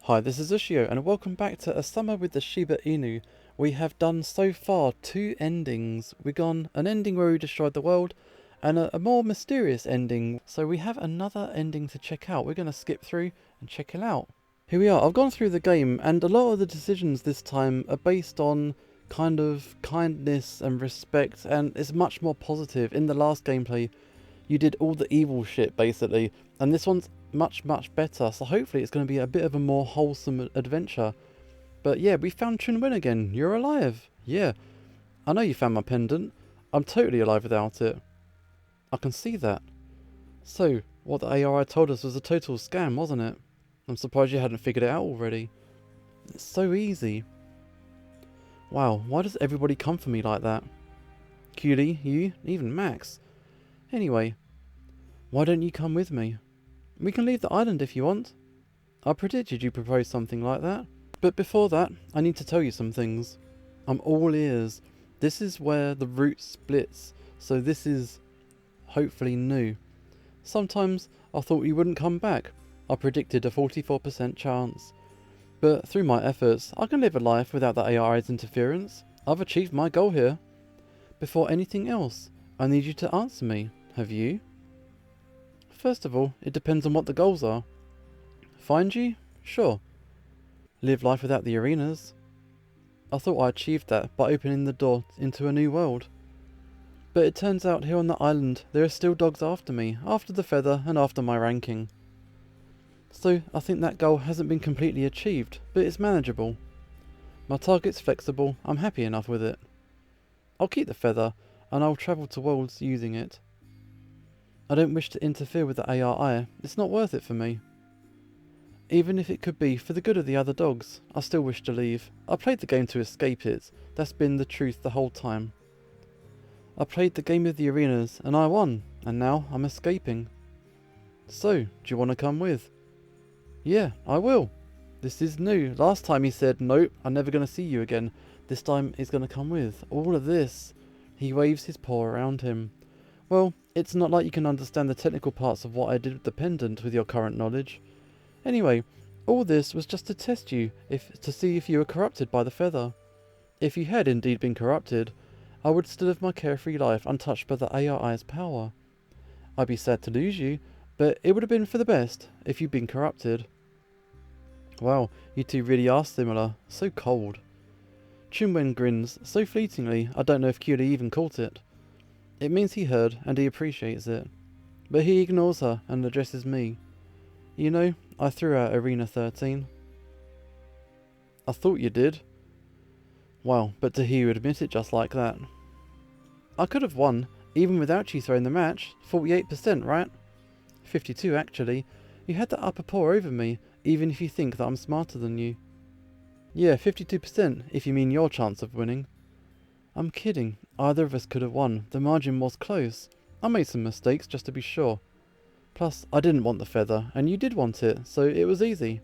Hi, this is Ushio, and welcome back to A Summer with the Shiba Inu. We have done so far 2 endings. We've gone an ending where we destroyed the world, and a more mysterious ending. So we have another ending to check out. We're going to skip through and check it out. Here we are. I've gone through the game, and a lot of the decisions this time are based on kind of kindness and respect, and it's much more positive. In the last gameplay, you did all the evil shit, basically, and this one's much better, so hopefully it's going to be a bit of a more wholesome adventure. But yeah, we found Chunwen again. You're alive. Yeah, I know you found my pendant. I'm totally alive without it. I can see that. So, what the ARI told us was a total scam, wasn't it? I'm surprised you hadn't figured it out already. It's so easy. Wow, why does everybody come for me like that? Cutie, you, even Max. Anyway, why don't you come with me? We can leave the island if you want. I predicted you'd propose something like that. But before that, I need to tell you some things. I'm all ears. This is where the route splits, so this is hopefully new. Sometimes I thought you wouldn't come back. I predicted a 44% chance. But through my efforts, I can live a life without the AI's interference. I've achieved my goal here. Before anything else, I need you to answer me. Have you? First of all, it depends on what the goals are. Find you? Sure. Live life without the arenas? I thought I achieved that by opening the door into a new world. But it turns out here on the island there are still dogs after me, after the feather and after my ranking. So I think that goal hasn't been completely achieved, but it's manageable. My target's flexible, I'm happy enough with it. I'll keep the feather, and I'll travel to worlds using it. I don't wish to interfere with the ARI, it's not worth it for me. Even if it could be for the good of the other dogs, I still wish to leave. I played the game to escape it, that's been the truth the whole time. I played the game of the arenas, and I won, and now I'm escaping. So, do you want to come with? Yeah, I will. This is new. Last time he said, nope, I'm never going to see you again. This time he's going to come with. All of this. He waves his paw around him. Well, it's not like you can understand the technical parts of what I did with the pendant with your current knowledge. Anyway, all this was just to test you, to see if you were corrupted by the feather. If you had indeed been corrupted, I would still live my carefree life untouched by the ARI's power. I'd be sad to lose you, but it would have been for the best if you'd been corrupted. Wow, you two really are similar, so cold. Chunwen grins so fleetingly I don't know if Kyuri even caught it. It means he heard and he appreciates it. But he ignores her and addresses me. You know, I threw out Arena 13. I thought you did. Wow, but to hear you admit it just like that. I could have won, even without you throwing the match. 48%, right? 52 actually. You had the upper paw over me, even if you think that I'm smarter than you. Yeah, 52% if you mean your chance of winning. I'm kidding. Either of us could have won. The margin was close. I made some mistakes just to be sure. Plus, I didn't want the feather, and you did want it, so it was easy.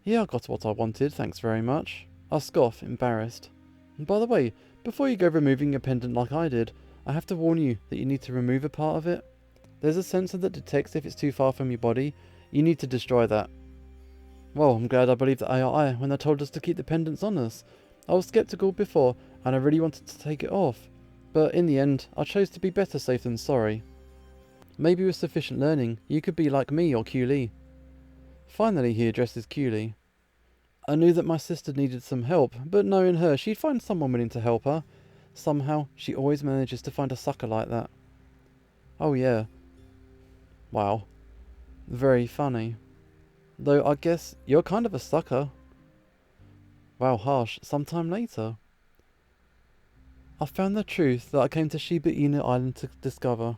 Yeah, I got what I wanted, thanks very much. I scoff, embarrassed. And by the way, before you go removing your pendant like I did, I have to warn you that you need to remove a part of it. There's a sensor that detects if it's too far from your body. You need to destroy that. Well, I'm glad I believed the AI when they told us to keep the pendants on us. I was skeptical before, and I really wanted to take it off. But in the end, I chose to be better safe than sorry. Maybe with sufficient learning, you could be like me or Q. Finally, he addresses Q. I knew that my sister needed some help, but knowing her, she'd find someone willing to help her. Somehow, she always manages to find a sucker like that. Oh yeah. Wow. Very funny. Though I guess you're kind of a sucker. Wow, harsh. Sometime later. I found the truth that I came to Shiba Inu Island to discover.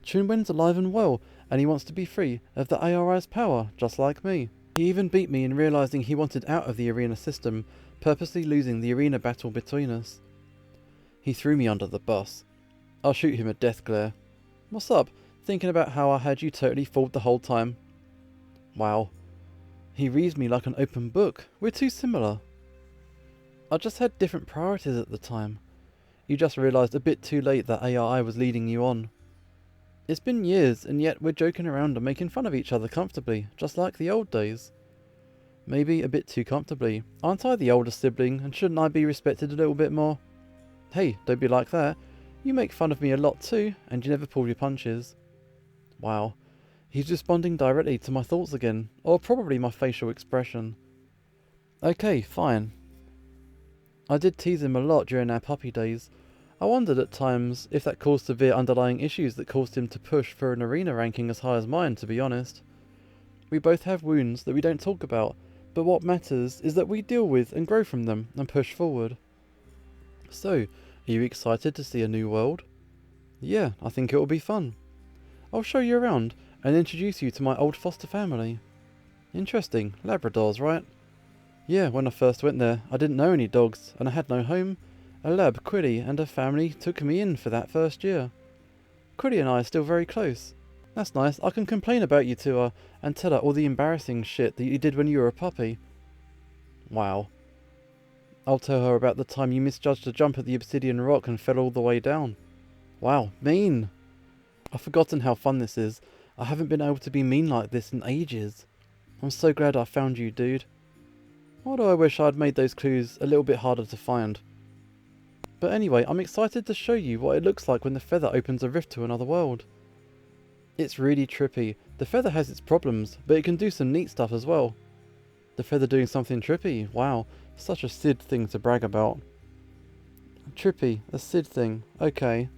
Chunwen's alive and well, and he wants to be free of the ARI's power, just like me. He even beat me in realising he wanted out of the arena system, purposely losing the arena battle between us. He threw me under the bus. I'll shoot him a death glare. What's up? Thinking about how I had you totally fooled the whole time? Wow. He reads me like an open book. We're too similar. I just had different priorities at the time. You just realised a bit too late that AI was leading you on. It's been years, and yet we're joking around and making fun of each other comfortably, just like the old days. Maybe a bit too comfortably. Aren't I the older sibling, and shouldn't I be respected a little bit more? Hey, don't be like that. You make fun of me a lot too, and you never pull your punches. Wow. He's responding directly to my thoughts again, or probably my facial expression. Okay, fine. I did tease him a lot during our puppy days. I wondered at times if that caused severe underlying issues that caused him to push for an arena ranking as high as mine, to be honest. We both have wounds that we don't talk about, but what matters is that we deal with and grow from them and push forward. So, are you excited to see a new world? Yeah, I think it will be fun. I'll show you around and introduce you to my old foster family. Interesting, Labradors, right? Yeah, when I first went there, I didn't know any dogs, and I had no home. A lab, Quilly, and her family took me in for that first year. Quilly and I are still very close. That's nice, I can complain about you to her, and tell her all the embarrassing shit that you did when you were a puppy. Wow. I'll tell her about the time you misjudged a jump at the obsidian rock and fell all the way down. Wow, mean! I've forgotten how fun this is. I haven't been able to be mean like this in ages. I'm so glad I found you, dude. Why do I wish I'd made those clues a little bit harder to find? But anyway, I'm excited to show you what it looks like when the feather opens a rift to another world. It's really trippy. The feather has its problems, but it can do some neat stuff as well. The feather doing something trippy? Wow, such a Sid thing to brag about. Trippy, a Sid thing, okay.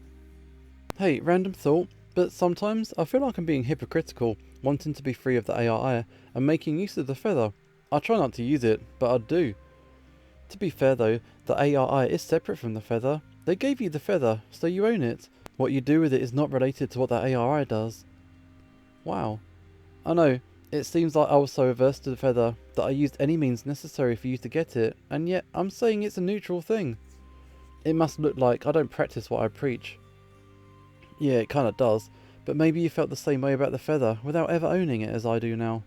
Hey, random thought, but sometimes I feel like I'm being hypocritical, wanting to be free of the AI and making use of the feather. I try not to use it, but I do. To be fair though, the AI is separate from the feather. They gave you the feather, so you own it. What you do with it is not related to what the AI does. Wow. I know, it seems like I was so averse to the feather that I used any means necessary for you to get it, and yet I'm saying it's a neutral thing. It must look like I don't practice what I preach. Yeah, it kinda does, but maybe you felt the same way about the feather without ever owning it as I do now.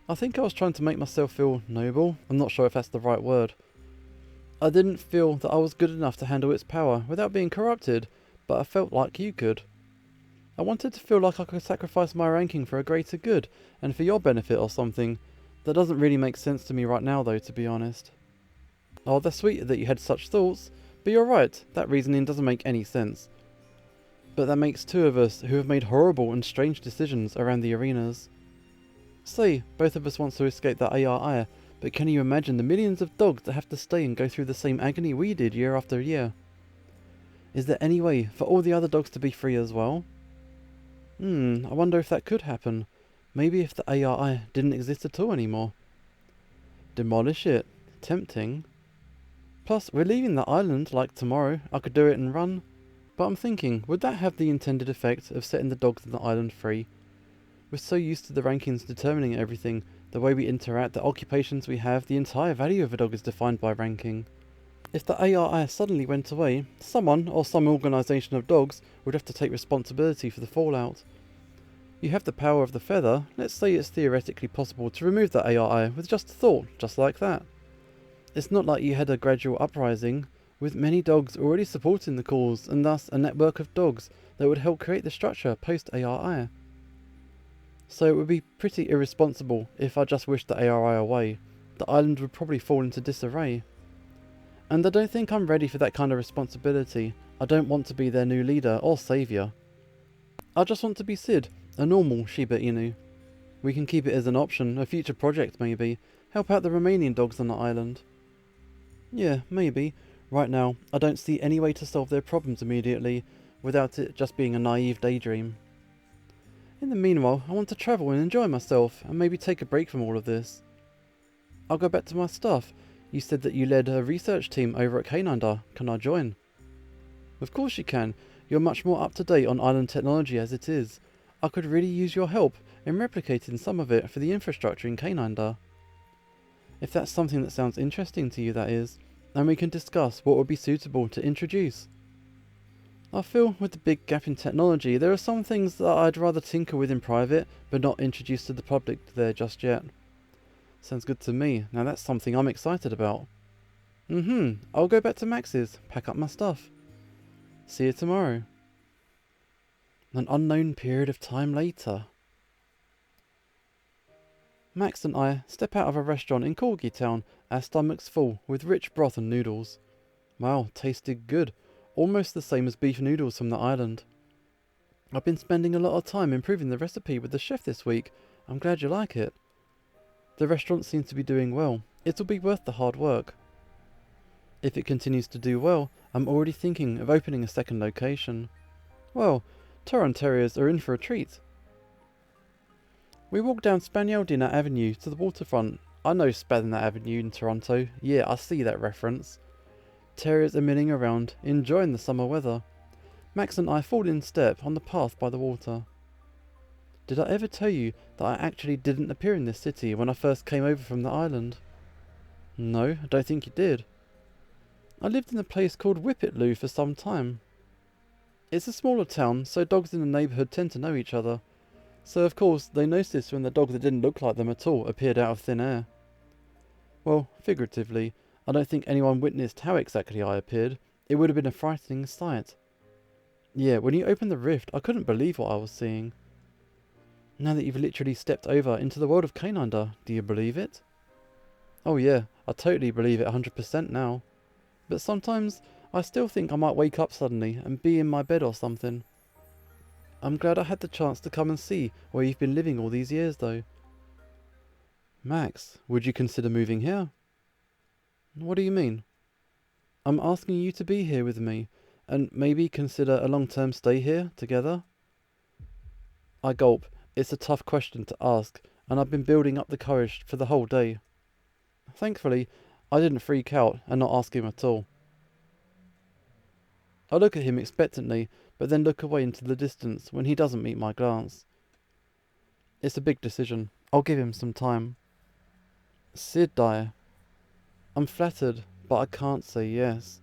I think I was trying to make myself feel noble. I'm not sure if that's the right word. I didn't feel that I was good enough to handle its power without being corrupted, but I felt like you could. I wanted to feel like I could sacrifice my ranking for a greater good, and for your benefit or something. That doesn't really make sense to me right now though, to be honest. Oh, that's sweet that you had such thoughts, but you're right, that reasoning doesn't make any sense. But that makes two of us who have made horrible and strange decisions around the arenas. Say, both of us want to escape that AI, but can you imagine the millions of dogs that have to stay and go through the same agony we did year after year? Is there any way for all the other dogs to be free as well? I wonder if that could happen. Maybe if the AI didn't exist at all anymore. Demolish it. Tempting. Plus, we're leaving the island like tomorrow. I could do it and run. But I'm thinking, would that have the intended effect of setting the dogs on the island free? We're so used to the rankings determining everything, the way we interact, the occupations we have, the entire value of a dog is defined by ranking. If the AI suddenly went away, someone, or some organisation of dogs, would have to take responsibility for the fallout. You have the power of the feather, let's say it's theoretically possible to remove the AI with just a thought, just like that. It's not like you had a gradual uprising, with many dogs already supporting the cause, and thus a network of dogs that would help create the structure post-AI. So it would be pretty irresponsible if I just wished the AI away. The island would probably fall into disarray. And I don't think I'm ready for that kind of responsibility. I don't want to be their new leader or saviour. I just want to be Sid, a normal Shiba Inu. We can keep it as an option, a future project maybe. Help out the Romanian dogs on the island. Yeah, maybe. Right now, I don't see any way to solve their problems immediately, without it just being a naive daydream. In the meanwhile, I want to travel and enjoy myself, and maybe take a break from all of this. I'll go back to my stuff. You said that you led a research team over at Canine. Can I join? Of course you can. You're much more up to date on island technology as it is. I could really use your help in replicating some of it for the infrastructure in Canine. If that's something that sounds interesting to you, that is, then we can discuss what would be suitable to introduce. I feel with the big gap in technology, there are some things that I'd rather tinker with in private, but not introduce to the public there just yet. Sounds good to me. Now that's something I'm excited about. I'll go back to Max's, pack up my stuff. See you tomorrow. An unknown period of time later. Max and I step out of a restaurant in Corgi Town, our stomachs full with rich broth and noodles. Wow, tasted good. Almost the same as beef noodles from the island. I've been spending a lot of time improving the recipe with the chef this week. I'm glad you like it. The restaurant seems to be doing well. It'll be worth the hard work. If it continues to do well, I'm already thinking of opening a second location. Well, Toron Terriers are in for a treat. We walk down Spaniel-Dinner Avenue to the waterfront. I know Spadina Avenue in Toronto. Yeah, I see that reference. Terriers are milling around, enjoying the summer weather. Max and I fall in step on the path by the water. Did I ever tell you that I actually didn't appear in this city when I first came over from the island? No, I don't think you did. I lived in a place called Whippetlu for some time. It's a smaller town, so dogs in the neighbourhood tend to know each other. So of course they noticed when the dog that didn't look like them at all appeared out of thin air. Well, figuratively, I don't think anyone witnessed how exactly I appeared. It would have been a frightening sight. Yeah, when you opened the rift, I couldn't believe what I was seeing. Now that you've literally stepped over into the world of Canaanda, do you believe it? Oh yeah, I totally believe it 100% now. But sometimes I still think I might wake up suddenly and be in my bed or something. I'm glad I had the chance to come and see where you've been living all these years though. Max, would you consider moving here? What do you mean? I'm asking you to be here with me, and maybe consider a long-term stay here, together? I gulp. It's a tough question to ask, and I've been building up the courage for the whole day. Thankfully, I didn't freak out and not ask him at all. I look at him expectantly, but then look away into the distance when he doesn't meet my glance. It's a big decision. I'll give him some time. Sid die. I'm flattered, but I can't say yes.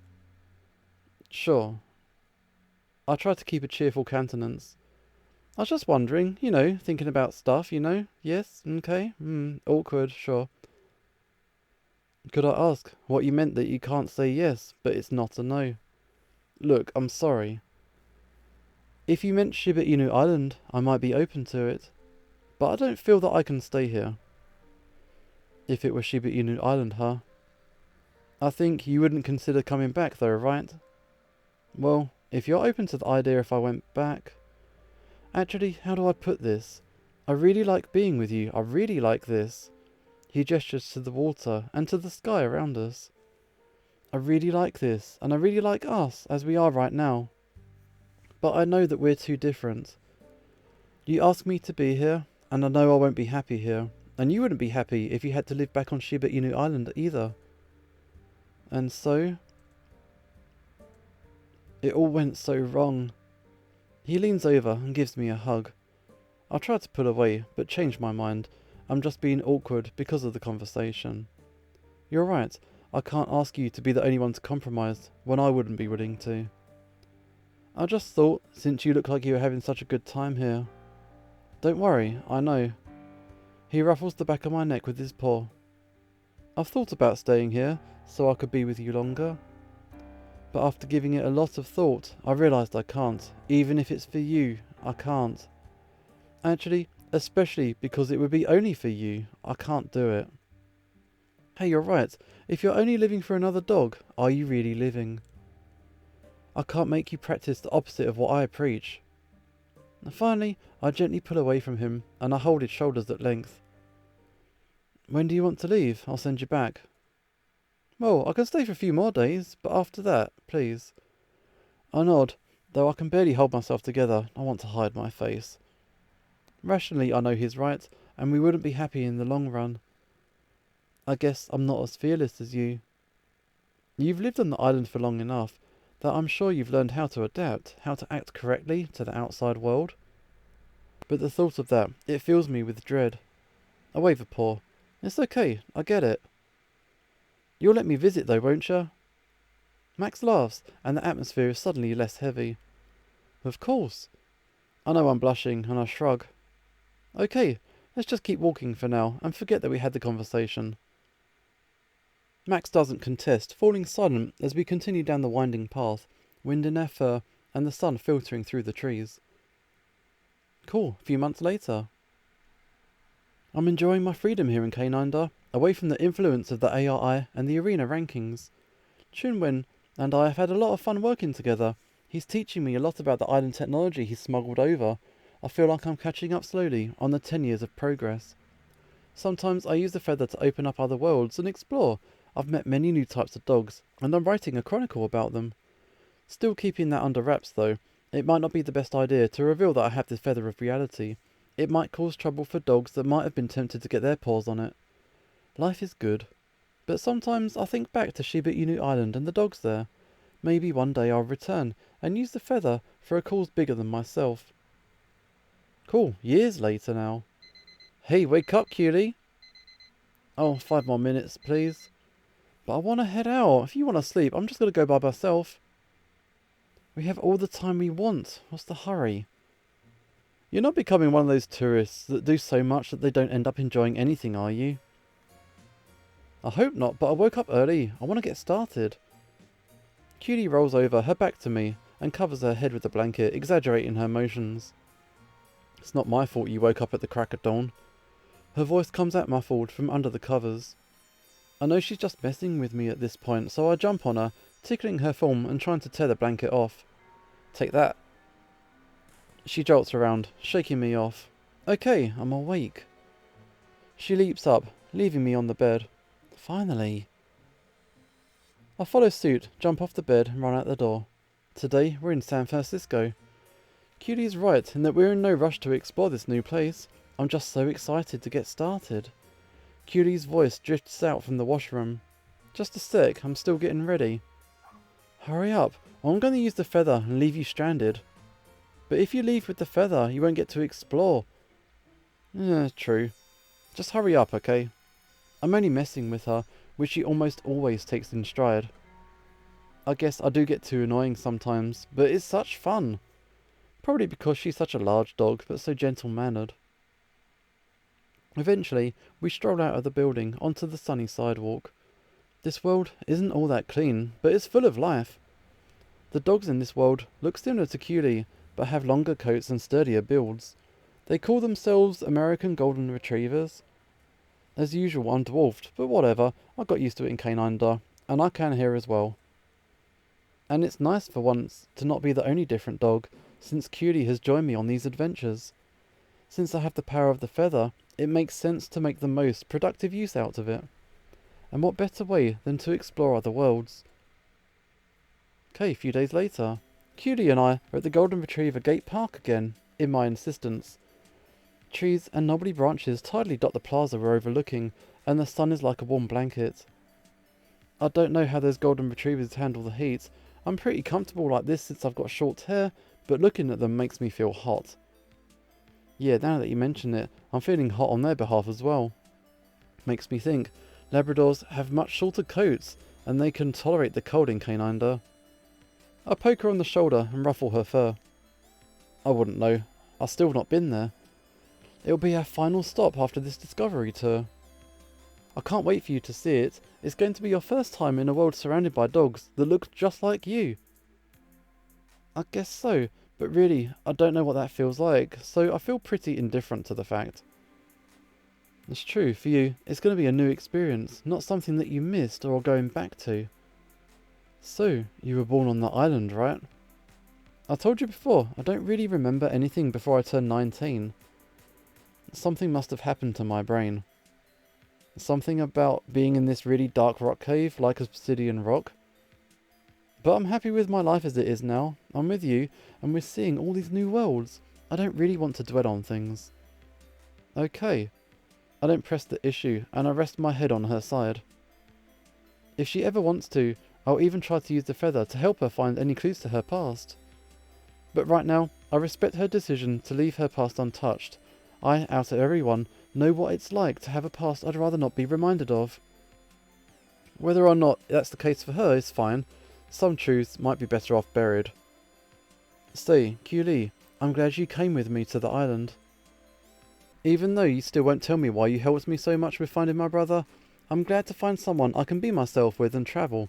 Sure. I try to keep a cheerful countenance. I was just wondering, thinking about stuff, Yes, okay, awkward, sure. Could I ask what you meant that you can't say yes, but it's not a no? Look, I'm sorry. If you meant Shiba Inu Island, I might be open to it. But I don't feel that I can stay here. If it were Shiba Inu Island, huh? I think you wouldn't consider coming back though, right? Well, if you're open to the idea if I went back... Actually, how do I put this? I really like being with you. I really like this. He gestures to the water and to the sky around us. I really like this, and I really like us as we are right now. But I know that we're too different. You ask me to be here, and I know I won't be happy here. And you wouldn't be happy if you had to live back on Shiba Inu Island either. And so... It all went so wrong. He leans over and gives me a hug. I try to pull away, but change my mind. I'm just being awkward because of the conversation. You're right, I can't ask you to be the only one to compromise when I wouldn't be willing to. I just thought, since you look like you were having such a good time here. Don't worry, I know. He ruffles the back of my neck with his paw. I've thought about staying here, so I could be with you longer. But after giving it a lot of thought, I realised I can't. Even if it's for you, I can't. Actually, especially because it would be only for you, I can't do it. Hey, you're right. If you're only living for another dog, are you really living? I can't make you practice the opposite of what I preach. And finally, I gently pull away from him, and I hold his shoulders at length. When do you want to leave? I'll send you back. Well, I can stay for a few more days, but after that, please. I nod, though I can barely hold myself together. I want to hide my face. Rationally, I know he's right, and we wouldn't be happy in the long run. I guess I'm not as fearless as you. You've lived on the island for long enough that I'm sure you've learned how to adapt, how to act correctly to the outside world. But the thought of that, it fills me with dread. I wave a paw. It's okay, I get it. You'll let me visit though, won't you? Max laughs, and the atmosphere is suddenly less heavy. Of course. I know I'm blushing, and I shrug. Okay, let's just keep walking for now, and forget that we had the conversation. Max doesn't contest, falling silent as we continue down the winding path, wind in our fur, and the sun filtering through the trees. Cool, a few months later. I'm enjoying my freedom here in Canine, away from the influence of the ARI and the arena rankings. Chunwen and I have had a lot of fun working together. He's teaching me a lot about the island technology he's smuggled over. I feel like I'm catching up slowly on the 10 years of progress. Sometimes I use the feather to open up other worlds and explore. I've met many new types of dogs, and I'm writing a chronicle about them. Still keeping that under wraps though, it might not be the best idea to reveal that I have this feather of reality. It might cause trouble for dogs that might have been tempted to get their paws on it. Life is good. But sometimes I think back to Shiba Inu Island and the dogs there. Maybe one day I'll return and use the feather for a cause bigger than myself. Cool, years later now. Hey, wake up, cutie! Oh, 5 more minutes, please. But I want to head out. If you want to sleep, I'm just going to go by myself. We have all the time we want. What's the hurry? You're not becoming one of those tourists that do so much that they don't end up enjoying anything, are you? I hope not, but I woke up early. I want to get started. Cutie rolls over, her back to me, and covers her head with a blanket, exaggerating her motions. It's not my fault you woke up at the crack of dawn. Her voice comes out muffled from under the covers. I know she's just messing with me at this point, so I jump on her, tickling her form and trying to tear the blanket off. Take that. She jolts around, shaking me off. Okay, I'm awake. She leaps up, leaving me on the bed. Finally. I follow suit, jump off the bed and run out the door. Today we're in San Francisco. Cutie's right in that we're in no rush to explore this new place. I'm just so excited to get started. Cutie's voice drifts out from the washroom. Just a sec, I'm still getting ready. Hurry up, I'm going to use the feather and leave you stranded. But if you leave with the feather, you won't get to explore. True. Just hurry up, okay? I'm only messing with her, which she almost always takes in stride. I guess I do get too annoying sometimes, but it's such fun. Probably because she's such a large dog, but so gentle-mannered. Eventually, we stroll out of the building onto the sunny sidewalk. This world isn't all that clean, but it's full of life. The dogs in this world look similar to Cutie, but have longer coats and sturdier builds. They call themselves American Golden Retrievers. As usual, I'm dwarfed, but whatever, I got used to it in Canine, and I can here as well. And it's nice for once to not be the only different dog, since Cutie has joined me on these adventures. Since I have the power of the feather, it makes sense to make the most productive use out of it. And what better way than to explore other worlds? Okay, a few days later, Cutie and I are at the Golden Retriever Gate Park again, in my insistence. Trees and knobbly branches tidily dot the plaza we're overlooking, and the sun is like a warm blanket. I don't know how those Golden Retrievers handle the heat. I'm pretty comfortable like this since I've got short hair, but looking at them makes me feel hot. Yeah, now that you mention it, I'm feeling hot on their behalf as well. Makes me think, Labradors have much shorter coats, and they can tolerate the cold in Canine. I poke her on the shoulder and ruffle her fur. I wouldn't know. I've still not been there. It'll be our final stop after this discovery tour. I can't wait for you to see it. It's going to be your first time in a world surrounded by dogs that look just like you. I guess so, but really, I don't know what that feels like, so I feel pretty indifferent to the fact. It's true, for you, it's going to be a new experience, not something that you missed or are going back to. So, you were born on the island, right? I told you before, I don't really remember anything before I turned 19. Something must have happened to my brain. Something about being in this really dark rock cave, like obsidian rock. But I'm happy with my life as it is now. I'm with you, and we're seeing all these new worlds. I don't really want to dwell on things. Okay. I don't press the issue, and I rest my head on her side. If she ever wants to, I'll even try to use the feather to help her find any clues to her past. But right now, I respect her decision to leave her past untouched. I, out of everyone, know what it's like to have a past I'd rather not be reminded of. Whether or not that's the case for her is fine. Some truths might be better off buried. Stay, Q. I'm glad you came with me to the island. Even though you still won't tell me why you helped me so much with finding my brother, I'm glad to find someone I can be myself with and travel.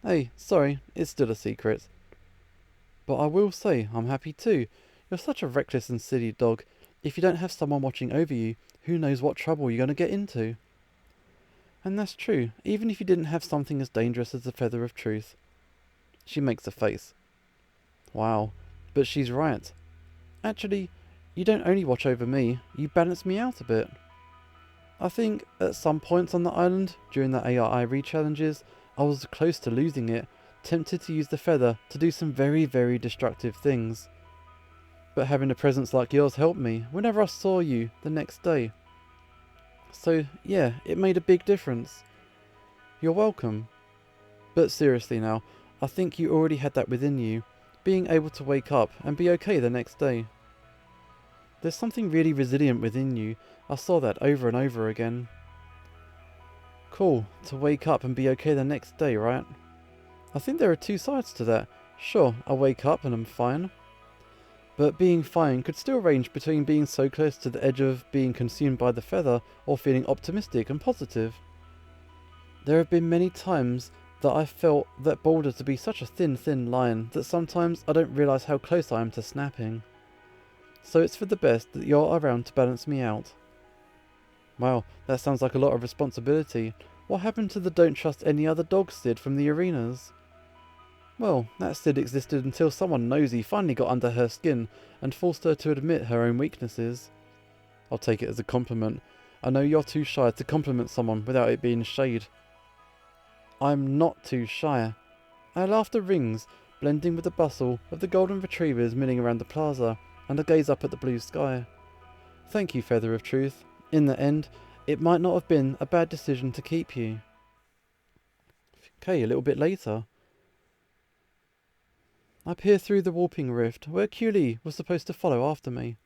Hey, sorry, it's still a secret. But I will say I'm happy too. You're such a reckless and silly dog. If you don't have someone watching over you, who knows what trouble you're going to get into. And that's true, even if you didn't have something as dangerous as the Feather of Truth. She makes a face. Wow, but she's right. Actually, you don't only watch over me, you balance me out a bit. I think at some points on the island, during the ARI re-challenges, I was close to losing it, tempted to use the feather to do some very, very destructive things. But having a presence like yours helped me whenever I saw you the next day. So yeah, it made a big difference. You're welcome. But seriously now, I think you already had that within you, being able to wake up and be okay the next day. There's something really resilient within you. I saw that over and over again. Cool, to wake up and be okay the next day, right? I think there are two sides to that. Sure, I wake up and I'm fine. But being fine could still range between being so close to the edge of being consumed by the feather or feeling optimistic and positive. There have been many times that I felt that boulder to be such a thin line that sometimes I don't realise how close I am to snapping. So it's for the best that you're around to balance me out. Wow, that sounds like a lot of responsibility. What happened to the don't trust any other dog Sid from the arenas? Well, that Sid existed until someone nosy finally got under her skin and forced her to admit her own weaknesses. I'll take it as a compliment. I know you're too shy to compliment someone without it being shade. I'm not too shy. Our laughter rings, blending with the bustle of the golden retrievers milling around the plaza, and I gaze up at the blue sky. Thank you, Feather of Truth. In the end, it might not have been a bad decision to keep you. Okay, a little bit later. I peer through the warping rift, where Quill was supposed to follow after me.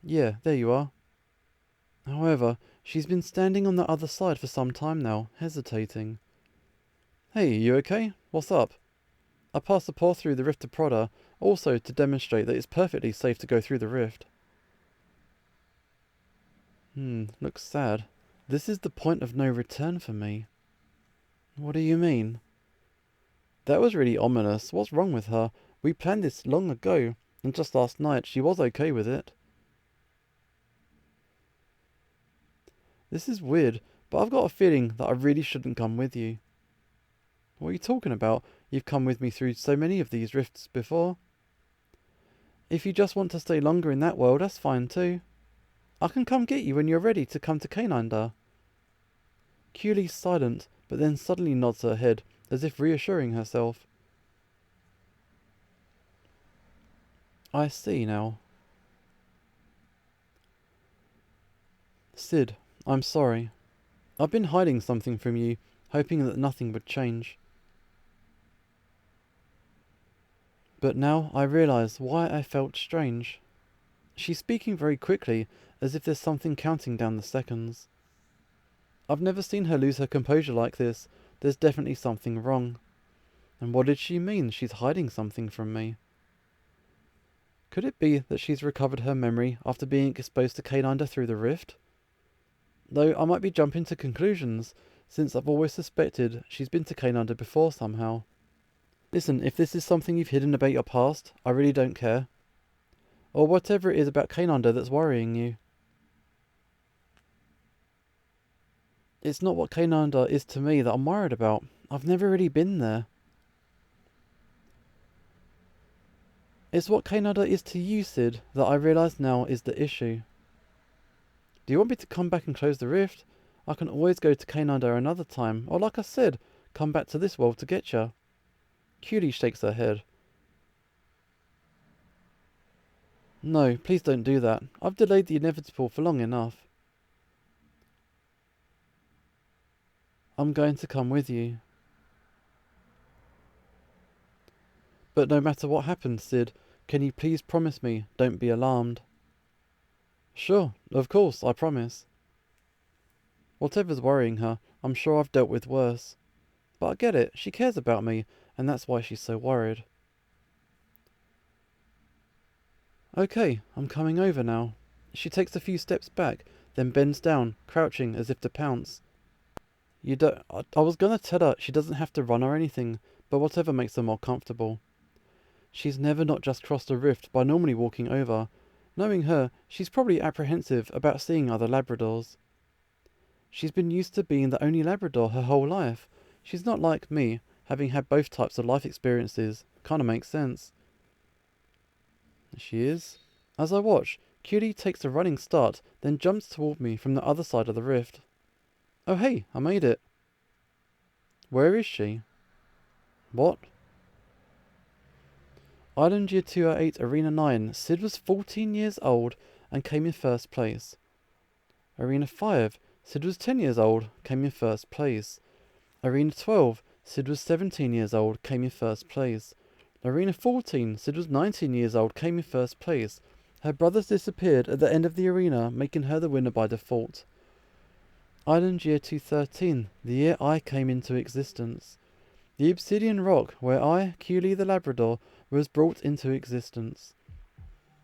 Yeah, there you are. However, she's been standing on the other side for some time now, hesitating. Hey, you okay? What's up? I pass the paw through the rift to Prodder, also to demonstrate that it's perfectly safe to go through the rift. Looks sad. This is the point of no return for me. What do you mean? That was really ominous. What's wrong with her? We planned this long ago, and just last night she was okay with it. This is weird, but I've got a feeling that I really shouldn't come with you. What are you talking about? You've come with me through so many of these rifts before. If you just want to stay longer in that world, that's fine too. I can come get you when you're ready to come to Canine. Quill's silent, but then suddenly nods her head, as if reassuring herself. I see now. Sid, I'm sorry. I've been hiding something from you, hoping that nothing would change. But now I realise why I felt strange. She's speaking very quickly, as if there's something counting down the seconds. I've never seen her lose her composure like this. There's definitely something wrong. And what did she mean she's hiding something from me? Could it be that she's recovered her memory after being exposed to Canine through the rift? Though I might be jumping to conclusions, since I've always suspected she's been to Canine before somehow. Listen, if this is something you've hidden about your past, I really don't care. Or whatever it is about Canine that's worrying you. It's not what Canine is to me that I'm worried about. I've never really been there. It's what Canine is to you, Sid, that I realise now is the issue. Do you want me to come back and close the rift? I can always go to Canine another time, or like I said, come back to this world to get ya. Quill shakes her head. No, please don't do that. I've delayed the inevitable for long enough. I'm going to come with you. But no matter what happens, Sid, can you please promise me don't be alarmed? Sure, of course, I promise. Whatever's worrying her, I'm sure I've dealt with worse. But I get it, she cares about me, and that's why she's so worried. Okay, I'm coming over now. She takes a few steps back, then bends down, crouching as if to pounce. I was gonna tell her she doesn't have to run or anything, but whatever makes her more comfortable. She's never not just crossed a rift by normally walking over. Knowing her, she's probably apprehensive about seeing other Labradors. She's been used to being the only Labrador her whole life. She's not like me, having had both types of life experiences. Kinda makes sense. She is. As I watch, Cutie takes a running start, then jumps toward me from the other side of the rift. Oh hey, I made it. Where is she? What? Island Year 208 Arena 9. Sid was 14 years old and came in first place. Arena 5. Sid was 10 years old, came in first place. Arena 12. Sid was 17 years old, came in first place. Arena 14. Sid was 19 years old, came in first place. Her brothers disappeared at the end of the arena, making her the winner by default. Island Year 213. The year I came into existence. The obsidian rock where I, Quill the Labrador, was brought into existence.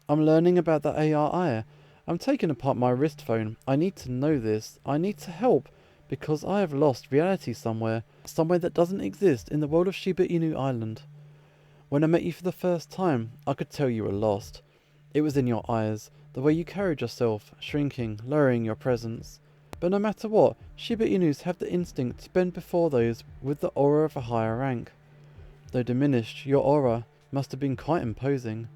I'm learning about the ARI. I'm taking apart my wrist phone. I need to know this. I need to help, because I have lost reality somewhere that doesn't exist in the world of Shiba Inu Island. When I met you for the first time, I could tell you were lost. It was in your eyes, the way you carried yourself, shrinking, lowering your presence. But no matter what, Shiba Inus have the instinct to bend before those with the aura of a higher rank. Though diminished, your aura must have been quite imposing.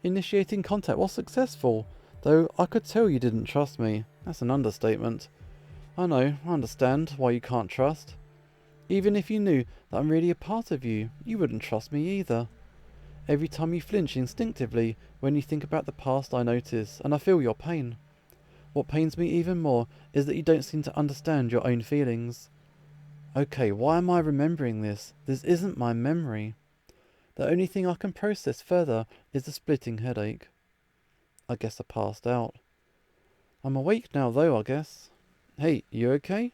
Initiating contact was successful, though I could tell you didn't trust me. That's an understatement. I know, I understand why you can't trust. Even if you knew that I'm really a part of you, you wouldn't trust me either. Every time you flinch instinctively when you think about the past, I notice, and I feel your pain. What pains me even more is that you don't seem to understand your own feelings. Okay, why am I remembering this? This isn't my memory. The only thing I can process further is the splitting headache. I guess I passed out. I'm awake now though, I guess. Hey, you okay?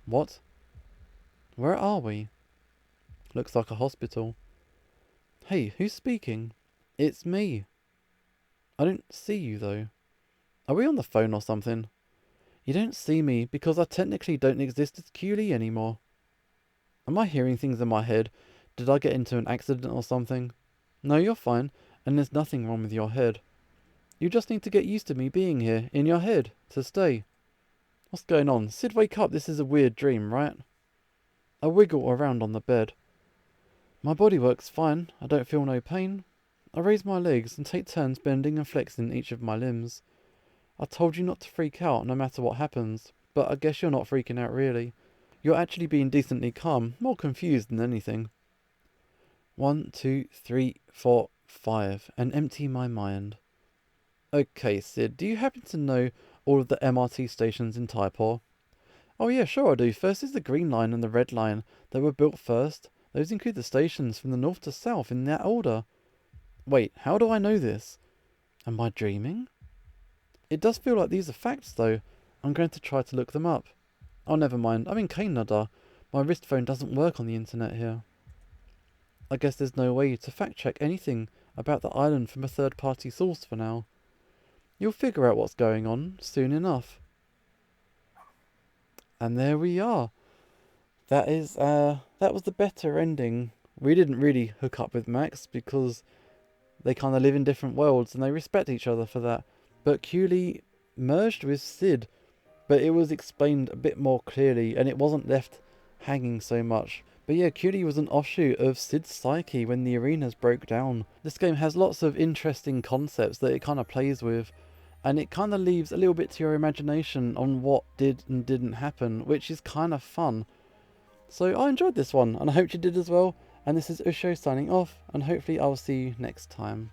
What? Where are we? Looks like a hospital. Hey, who's speaking? It's me. I don't see you though. Are we on the phone or something? You don't see me because I technically don't exist as Quill anymore. Am I hearing things in my head? Did I get into an accident or something? No, you're fine, and there's nothing wrong with your head. You just need to get used to me being here, in your head, to stay. What's going on? Sid, wake up, this is a weird dream, right? I wiggle around on the bed. My body works fine, I don't feel no pain. I raise my legs and take turns bending and flexing each of my limbs. I told you not to freak out no matter what happens, but I guess you're not freaking out really. You're actually being decently calm, more confused than anything. 1, 2, 3, 4, 5, and empty my mind. Okay, Sid, do you happen to know all of the MRT stations in Taipor? Oh yeah, sure I do. First is the Green Line and the Red Line. They were built first. Those include the stations from the north to south in that order. Wait, how do I know this? Am I dreaming? It does feel like these are facts though. I'm going to try to look them up. Oh, never mind. I'm in Canada. My wrist phone doesn't work on the internet here. I guess there's no way to fact check anything about the island from a third party source for now. You'll figure out what's going on soon enough. And there we are. That was the better ending. We didn't really hook up with Max because they kind of live in different worlds and they respect each other for that. But Quill merged with Sid, but it was explained a bit more clearly and it wasn't left hanging so much. But yeah, Quill was an offshoot of Sid's psyche when the arenas broke down. This game has lots of interesting concepts that it kind of plays with, and it kind of leaves a little bit to your imagination on what did and didn't happen, which is kind of fun. So I enjoyed this one, and I hope you did as well. And this is Usho signing off, and hopefully I will see you next time.